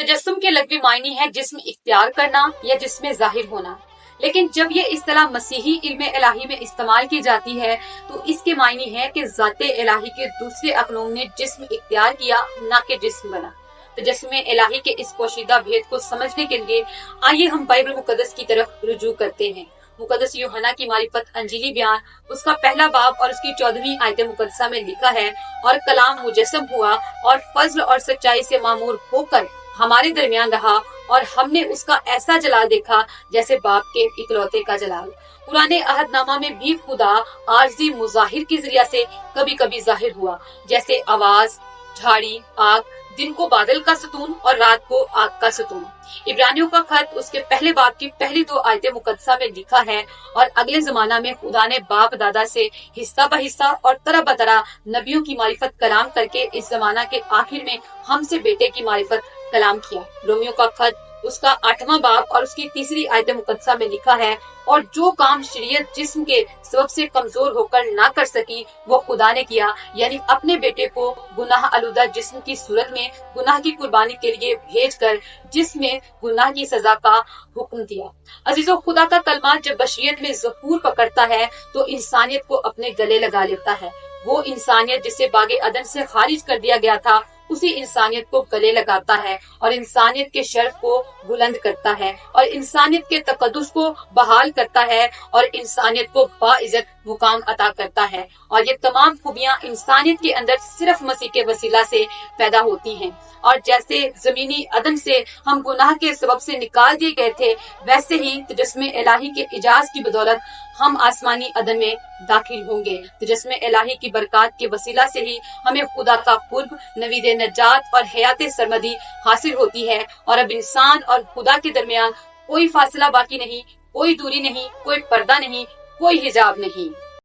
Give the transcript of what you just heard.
तजस्सुम के लग़वी मायने है जिस्म इख्तियार करना या जिस्म ज़ाहिर होना, लेकिन जब ये इस्तिलाह मसीही इल्म इलाही में इस्तेमाल की जाती है तो इसके मायने है कि ज़ाते इलाही के दूसरे अक़नूम ने जिस्म इख्तियार किया, ना कि जिस्म बना। तजस्सुम इलाही के इस पोशीदा भेद को समझने के लिए आइए हम बाइबल मुक़द्दस की तरफ रुजू करते हैं। मुक़द्दस यूहन्ना की मारिफत अंजीली बयान उसका पहला बाब और उसकी 14वीं आयत मुक़द्दसा में लिखा है, और कलाम मुजस्सम हुआ और फज़्ल और सच्चाई से मामूर होकर हमारे दरमियान रहा, और हमने उसका ऐसा जलाल देखा जैसे बाप के इकलौते का जलाल। पुराने अहदनामा में भी खुदा आर्जी मुजाहिर के जरिया से कभी कभी जाहिर हुआ, जैसे आवाज, झाड़ी, आग, दिन को बादल का सतून और रात को आग का सतून। इब्रानियों का खत उसके पहले बाब की पहली 2 आयतें मुक़द्दसा में लिखा है, और अगले जमाना में खुदा ने बाप दादा से हिस्सा ब हिस्सा और तरह ब तरह नबियों की मारिफत कलाम करके इस जमाना के आखिर में हमसे बेटे की मारिफत कलाम किया। रोमियो का खत उसका 8वां बाब और उसकी 3री आयत मुक़द्दसा में लिखा है, और जो काम शरीयत जिस्म के सबब से कमजोर होकर ना कर सकी वो खुदा ने किया, यानी अपने बेटे को गुनाह आलूदा जिस्म की सूरत में गुनाह की कुर्बानी के लिए भेजकर जिसमें गुनाह की सजा का हुक्म दिया। अजीजों, खुदा का कलमा जब बशरियत में ज़हूर पकड़ता है तो इंसानियत को अपने गले लगा लेता है। वो इंसानियत जिसे बागे अदन से खारिज कर दिया गया था, उसी इंसानियत को गले लगाता है और इंसानियत के शर्फ को बुलंद करता है और इंसानियत के तकद्दुस को बहाल करता है और इंसानियत को बाइज्जत मुकाम अता करता है। और ये तमाम खूबियां इंसानियत के अंदर सिर्फ मसीह के वसीला से पैदा होती हैं। और जैसे जमीनी अदन से हम गुनाह के सबब से निकाल दिए गए थे, वैसे ही तजस्सुम इलाही के इजाज की बदौलत हम आसमानी अदन में दाखिल होंगे। तजस्सुम इलाही की बरकत के वसीला से ही हमें खुदा का कुर्ब, नवीद नजात और हयात सरमदी हासिल होती है। और अब इंसान और खुदा के दरमियान कोई फासला बाकी नहीं, कोई दूरी नहीं, कोई पर्दा नहीं, कोई हिजाब नहीं।